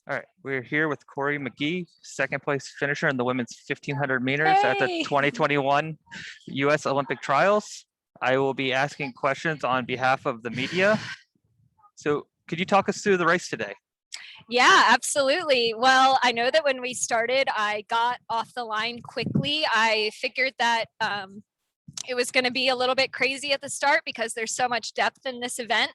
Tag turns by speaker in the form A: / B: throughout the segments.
A: All right, we're here with Cory McGee, second place finisher in the women's 1500 meters at the
B: Hey.
A: 2021 U.S. Olympic Trials. I will be asking questions on behalf of the media. So could you talk us through the race today?
B: Yeah, absolutely. Well, I know that when we started, I got off the line quickly. I figured that it was going to be a little bit crazy at the start because there's so much depth in this event.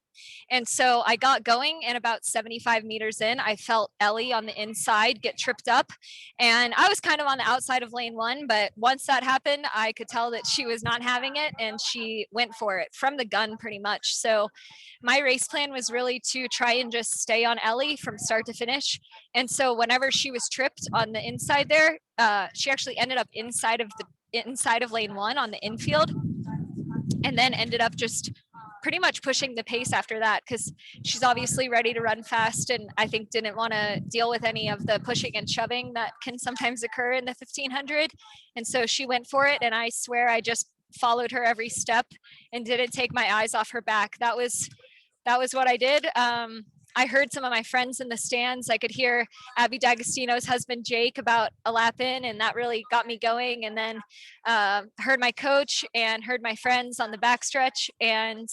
B: And so I got going, and about 75 meters in, I felt Ellie on the inside get tripped up. And I was kind of on the outside of lane one, but once that happened, I could tell that she was not having it, and she went for it from the gun pretty much. So my race plan was really to try and just stay on Ellie from start to finish. And so whenever she was tripped on the inside there, she actually ended up inside of lane one on the infield, and then ended up just pretty much pushing the pace after that, because she's obviously ready to run fast, and I think didn't want to deal with any of the pushing and shoving that can sometimes occur in the 1500. And so she went for it, and I swear I just followed her every step and didn't take my eyes off her back. That was what I did. I heard some of my friends in the stands. I could hear Abby D'Agostino's husband, Jake, about a lap in, and that really got me going. And then heard my coach and heard my friends on the backstretch. And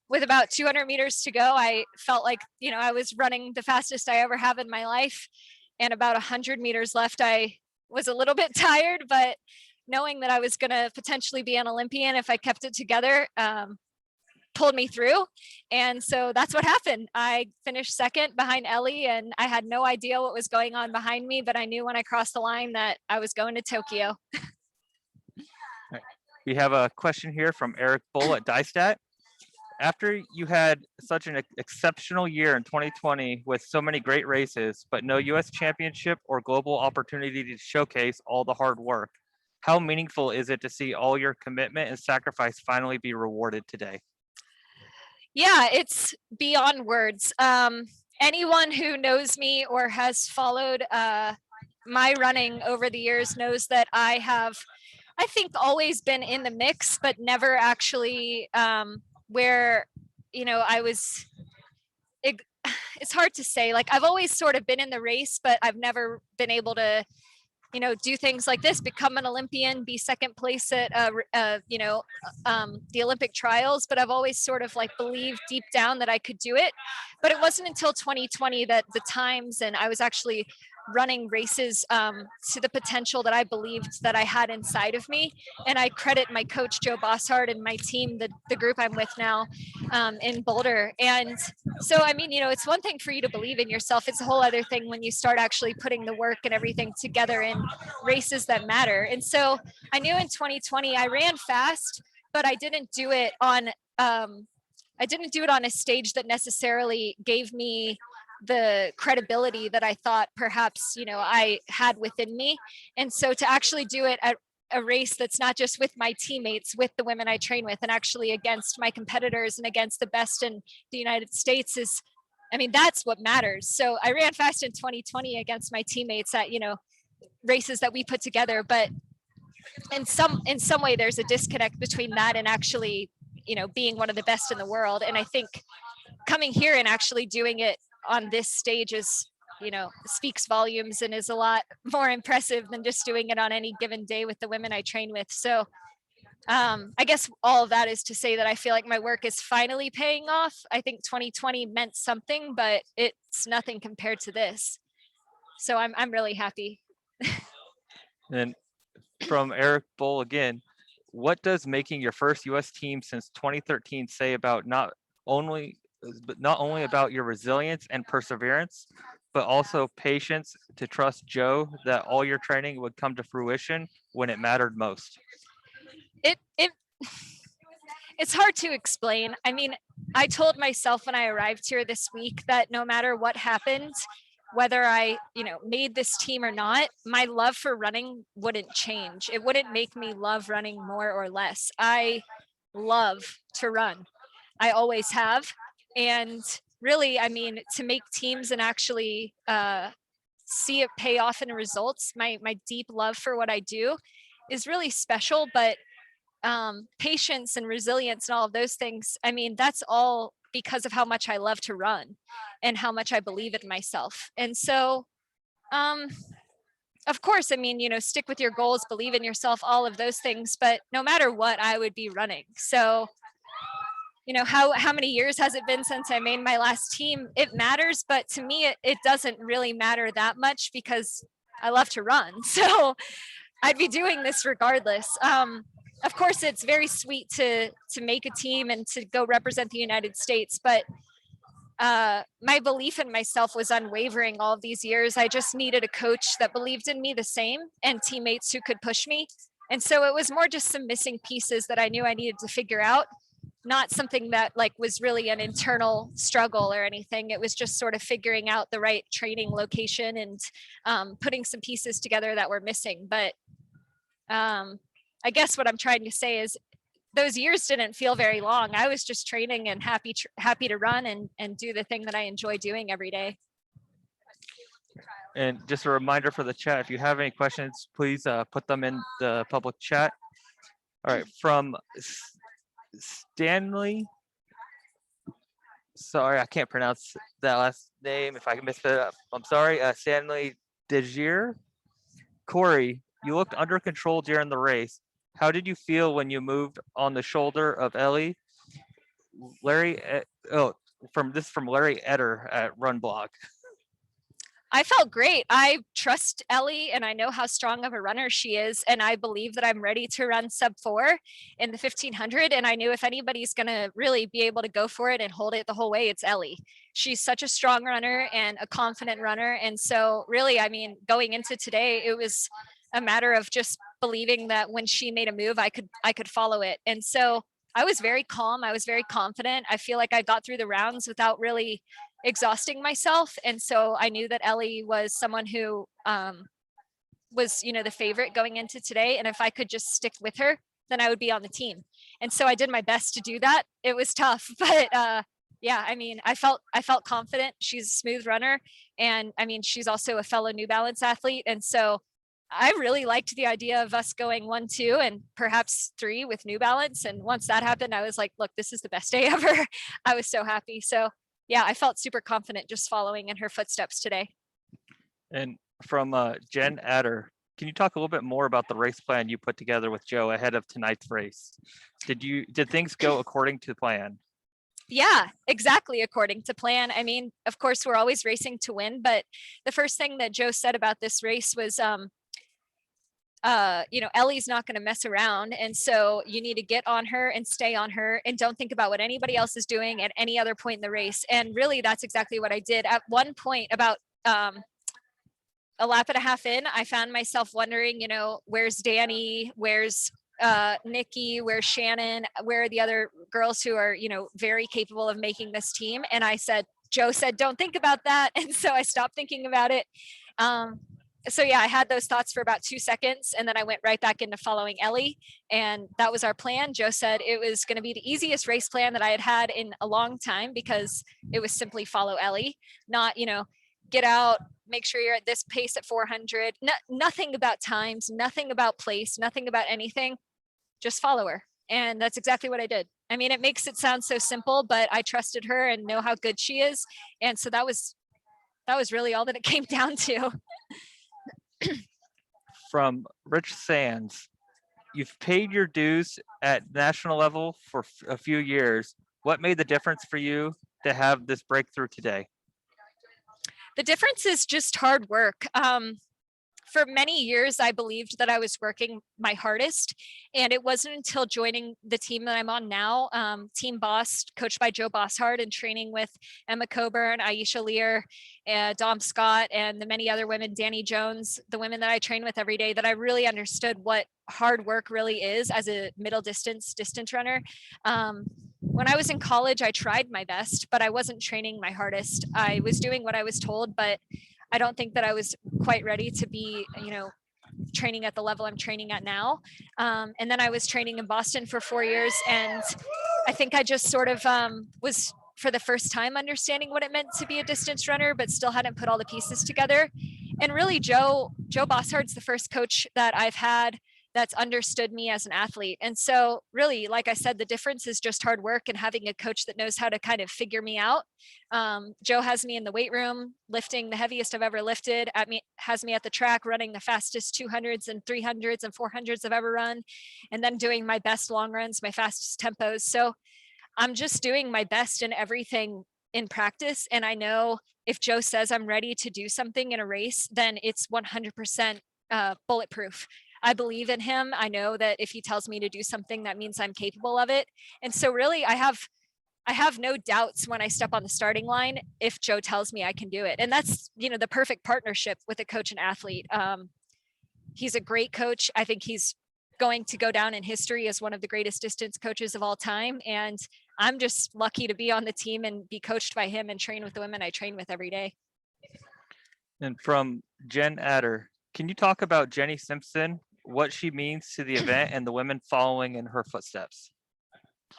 B: with about 200 meters to go, I felt like, I was running the fastest I ever have in my life. And about 100 meters left, I was a little bit tired, but knowing that I was going to potentially be an Olympian if I kept it together, pulled me through. And so that's what happened. I finished second behind Ellie, and I had no idea what was going on behind me, but I knew when I crossed the line that I was going to Tokyo.
A: We have a question here from Eric Bull at Dystat. After you had such an exceptional year in 2020 with so many great races, but no U.S. championship or global opportunity to showcase all the hard work, how meaningful is it to see all your commitment and sacrifice finally be rewarded today?
B: Yeah, it's beyond words. Anyone who knows me or has followed my running over the years knows that I have, I think, always been in the mix, but never actually where, I was, it's hard to say. Like, I've always sort of been in the race, but I've never been able to do things like this, become an Olympian, be second place at, the Olympic trials. But I've always sort of like believed deep down that I could do it. But it wasn't until 2020 that the times, and I was actually running races to the potential that I believed that I had inside of me. And I credit my coach, Joe Bossard, and my team, the group I'm with now in Boulder. And so, I mean, it's one thing for you to believe in yourself. It's a whole other thing when you start actually putting the work and everything together in races that matter. And so I knew in 2020 I ran fast, but I didn't do it on a stage that necessarily gave me the credibility that I thought perhaps, I had within me. And so to actually do it at a race that's not just with my teammates, with the women I train with, and actually against my competitors and against the best in the United States that's what matters. So I ran fast in 2020 against my teammates at, races that we put together. But in some way, there's a disconnect between that and actually, being one of the best in the world. And I think coming here and actually doing it on this stage is, speaks volumes and is a lot more impressive than just doing it on any given day with the women I train with. So I guess all of that is to say that I feel like my work is finally paying off. I think 2020 meant something, but it's nothing compared to this. So I'm really happy.
A: And from Eric Bull again, what does making your first U.S. team since 2013 say about not only about your resilience and perseverance, but also patience to trust Joe that all your training would come to fruition when it mattered most?
B: It it's hard to explain. I mean, I told myself when I arrived here this week that no matter what happened, whether I, made this team or not, my love for running wouldn't change. It wouldn't make me love running more or less. I love to run. I always have. And really, I mean, to make teams and actually see it pay off in results, my deep love for what I do is really special. But patience and resilience and all of those things, I mean, that's all because of how much I love to run and how much I believe in myself. And so, of course, I mean, stick with your goals, believe in yourself, all of those things, but no matter what, I would be running. So, how many years has it been since I made my last team? It matters, but to me, it doesn't really matter that much because I love to run. So I'd be doing this regardless. Of course, it's very sweet to make a team and to go represent the United States, but my belief in myself was unwavering all of these years. I just needed a coach that believed in me the same and teammates who could push me. And so it was more just some missing pieces that I knew I needed to figure out, not something that was really an internal struggle or anything. It was just sort of figuring out the right training location and putting some pieces together that were missing. But I guess what I'm trying to say is those years didn't feel very long. I was just training and happy to run and do the thing that I enjoy doing every day.
A: And just a reminder for the chat, if you have any questions, please put them in the public chat. All right, from Stanley. Sorry, I can't pronounce that last name. If I can misspell it up, I'm sorry. Stanley Degier. Cory, you looked under control during the race. How did you feel when you moved on the shoulder of Ellie? From Larry Etter at Run Blog.
B: I felt great. I trust Ellie and I know how strong of a runner she is. And I believe that I'm ready to run sub 4 in the 1500. And I knew if anybody's going to really be able to go for it and hold it the whole way, it's Ellie. She's such a strong runner and a confident runner. And so really, I mean, going into today, it was a matter of just believing that when she made a move, I could follow it. And so I was very calm. I was very confident. I feel like I got through the rounds without really exhausting myself. And so I knew that Ellie was someone who was, the favorite going into today. And if I could just stick with her, then I would be on the team. And so I did my best to do that. It was tough, but yeah, I mean, I felt confident. She's a smooth runner. And I mean, she's also a fellow New Balance athlete. And so I really liked the idea of us going 1, 2, and perhaps 3 with New Balance. And once that happened, I was like, look, this is the best day ever. I was so happy. So yeah, I felt super confident just following in her footsteps today.
A: And from Jen Adder, can you talk a little bit more about the race plan you put together with Joe ahead of tonight's race? Did things go according to plan?
B: Yeah, exactly according to plan. I mean, of course, we're always racing to win, but the first thing that Joe said about this race was, Ellie's not going to mess around. And so you need to get on her and stay on her and don't think about what anybody else is doing at any other point in the race. And really, that's exactly what I did. At one point, about a lap and a half in, I found myself wondering, where's Danny? Where's Nikki? Where's Shannon? Where are the other girls who are, very capable of making this team? And Joe said, don't think about that. And so I stopped thinking about it. So yeah, I had those thoughts for about 2 seconds and then I went right back into following Ellie, and that was our plan. Joe said it was going to be the easiest race plan that I had in a long time because it was simply follow Ellie, not, get out, make sure you're at this pace at 400, nothing about times, nothing about place, nothing about anything, just follow her. And that's exactly what I did. I mean, it makes it sound so simple, but I trusted her and know how good she is. And so that was really all that it came down to.
A: From Rich Sands, you've paid your dues at national level for a few years. What made the difference for you to have this breakthrough today?
B: The difference is just hard work. For many years, I believed that I was working my hardest. And it wasn't until joining the team that I'm on now, Team Boss, coached by Joe Bosshard, and training with Emma Coburn, Aisha Lear, Dom Scott, and the many other women, Danny Jones, the women that I train with every day, that I really understood what hard work really is as a middle distance runner. When I was in college, I tried my best, but I wasn't training my hardest. I was doing what I was told, but I don't think that I was quite ready to be, training at the level I'm training at now. And then I was training in Boston for 4 years. And I think I just sort of was for the first time understanding what it meant to be a distance runner, but still hadn't put all the pieces together. And really, Joe Bosshard's the first coach that I've had that's understood me as an athlete. And so really, like I said, the difference is just hard work and having a coach that knows how to kind of figure me out. Joe has me in the weight room, lifting the heaviest I've ever lifted, has me at the track, running the fastest 200s and 300s and 400s I've ever run, and then doing my best long runs, my fastest tempos. So I'm just doing my best in everything in practice. And I know if Joe says I'm ready to do something in a race, then it's 100% bulletproof. I believe in him. I know that if he tells me to do something, that means I'm capable of it. And so really I have no doubts when I step on the starting line if Joe tells me I can do it. And that's, the perfect partnership with a coach and athlete. He's a great coach. I think he's going to go down in history as one of the greatest distance coaches of all time. And I'm just lucky to be on the team and be coached by him and train with the women I train with every day.
A: And from Jen Adder, can you talk about Jenny Simpson, what she means to the event and the women following in her footsteps?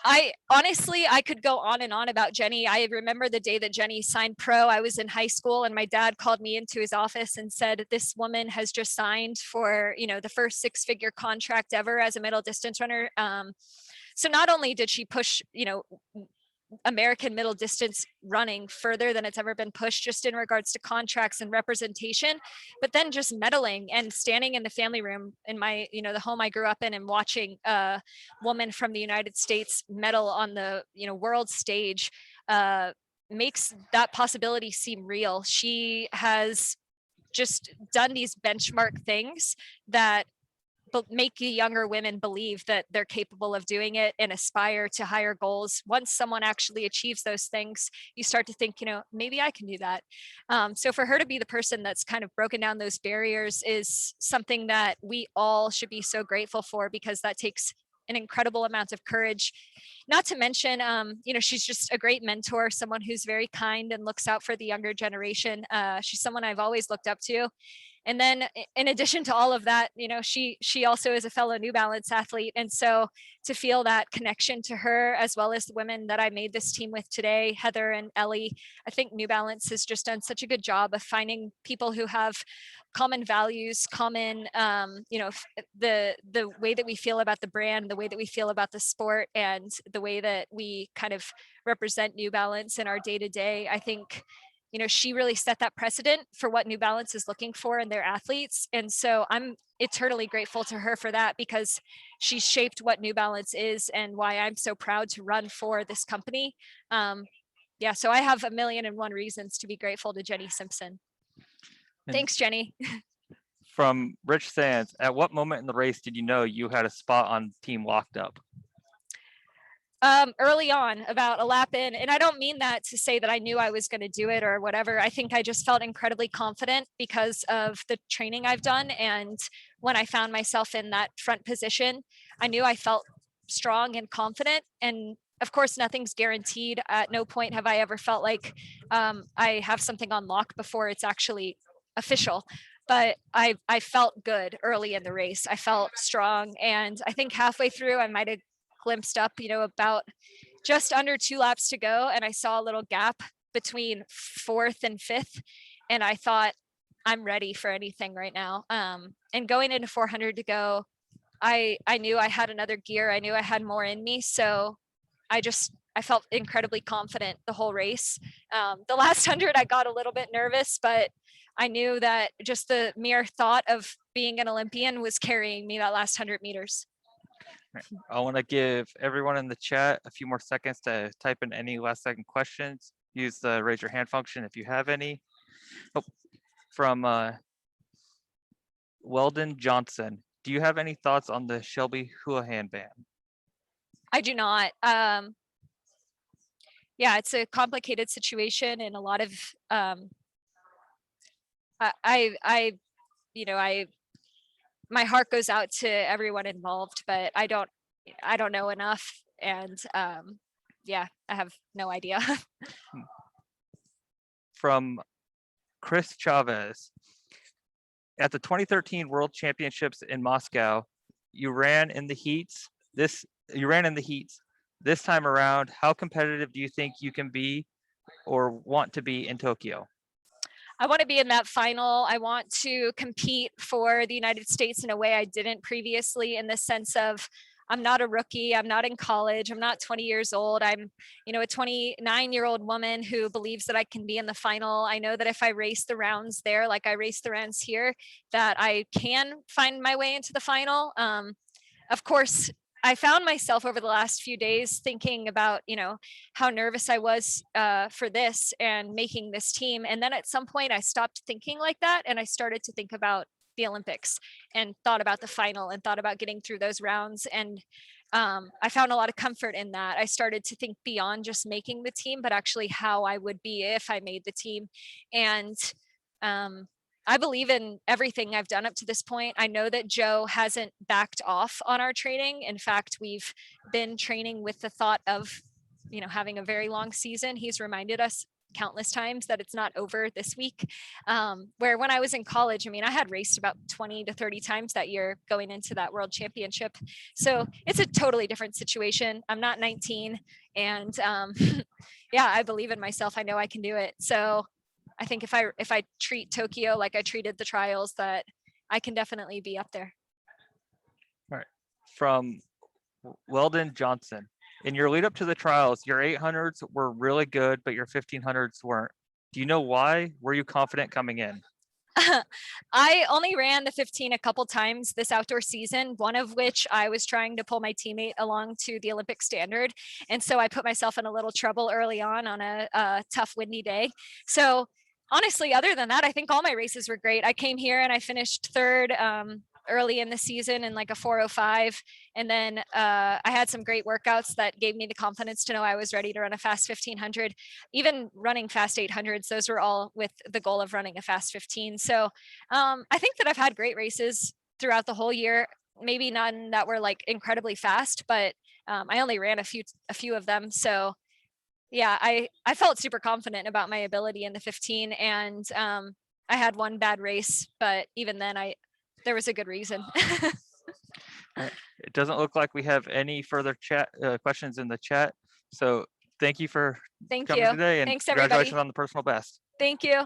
B: I honestly, I could go on and on about Jenny. I remember the day that Jenny signed pro. I was in high school and my dad called me into his office and said, this woman has just signed for, the first 6-figure contract ever as a middle distance runner. So not only did she push, American middle distance running further than it's ever been pushed, just in regards to contracts and representation, but then just medaling and standing in the family room in my, the home I grew up in, and watching a woman from the United States medal on the, world stage makes that possibility seem real. She has just done these benchmark things that make the younger women believe that they're capable of doing it and aspire to higher goals. Once someone actually achieves those things, you start to think, maybe I can do that. So for her to be the person that's kind of broken down those barriers is something that we all should be so grateful for, because that takes an incredible amount of courage. Not to mention, she's just a great mentor, someone who's very kind and looks out for the younger generation. She's someone I've always looked up to. And then in addition to all of that, she also is a fellow New Balance athlete. And so to feel that connection to her, as well as the women that I made this team with today, Heather and Ellie, I think New Balance has just done such a good job of finding people who have common values, common, the way that we feel about the brand, the way that we feel about the sport, and the way that we kind of represent New Balance in our day to day. I think she really set that precedent for what New Balance is looking for in their athletes. And so I'm eternally grateful to her for that, because she's shaped what New Balance is and why I'm so proud to run for this company. So I have 1,000,001 reasons to be grateful to Jenny Simpson.
A: And
B: thanks, Jenny.
A: from Rich Sands, at what moment in the race did you know you had a spot on team locked up?
B: Early on, about a lap in. And I don't mean that to say that I knew I was going to do it or whatever. I think I just felt incredibly confident because of the training I've done. And when I found myself in that front position, I knew I felt strong and confident. And of course, nothing's guaranteed. At no point have I ever felt like I have something on lock before it's actually official. But I felt good early in the race. I felt strong. And I think halfway through, I might have glimpsed up, about just under 2 laps to go. And I saw a little gap between 4th and 5th. And I thought, I'm ready for anything right now. And going into 400 to go, I knew I had another gear. I knew I had more in me. So I felt incredibly confident the whole race. The last 100, I got a little bit nervous, but I knew that just the mere thought of being an Olympian was carrying me that last 100 meters.
A: I want to give everyone in the chat a few more seconds to type in any last second questions. Use the raise your hand function if you have any. From Weldon Johnson, do you have any thoughts on the Shelby Houlihan ban?
B: I do not. It's a complicated situation, and a lot of my heart goes out to everyone involved, but I don't know enough. And I have no idea.
A: From Chris Chavez, at the 2013 World Championships in Moscow, you ran in the heats. This time around. How competitive do you think you can be or want to be in Tokyo?
B: I want to be in that final. I want to compete for the United States in a way I didn't previously, in the sense of I'm not a rookie. I'm not in college. I'm not 20 years old. I'm, a 29-year-old woman who believes that I can be in the final. I know that if I race the rounds there, like I race the rounds here, that I can find my way into the final. Of course, I found myself over the last few days thinking about, how nervous I was for this and making this team. And then at some point I stopped thinking like that. And I started to think about the Olympics and thought about the final and thought about getting through those rounds. And I found a lot of comfort in that. I started to think beyond just making the team, but actually how I would be if I made the team. And I believe in everything I've done up to this point. I know that Joe hasn't backed off on our training. In fact, we've been training with the thought of, having a very long season. He's reminded us countless times that it's not over this week. Where when I was in college, I had raced about 20 to 30 times that year going into that world championship. So it's a totally different situation. I'm not 19 and yeah, I believe in myself. I know I can do it. So I think if I treat Tokyo like I treated the trials, that I can definitely be up there.
A: All right. From Weldon Johnson. In your lead up to the trials, your 800s were really good, but your 1500s weren't. Do you know why? Were you confident coming in?
B: I only ran the 15 a couple times this outdoor season, one of which I was trying to pull my teammate along to the Olympic standard. And so I put myself in a little trouble early on a tough windy day. So honestly, other than that, I think all my races were great. I came here and I finished third early in the season in like a 4:05. And then I had some great workouts that gave me the confidence to know I was ready to run a fast 1500. Even running fast 800s, those were all with the goal of running a fast 15. So I think that I've had great races throughout the whole year. Maybe none that were like incredibly fast, but I only ran a few of them. So yeah, I felt super confident about my ability in the 15, and I had one bad race, but even then there was a good reason.
A: It doesn't look like we have any further chat questions in the chat. So thank you for
B: Thank
A: coming
B: you.
A: today, and
B: Thanks,
A: congratulations
B: everybody.
A: on the personal best.
B: Thank you.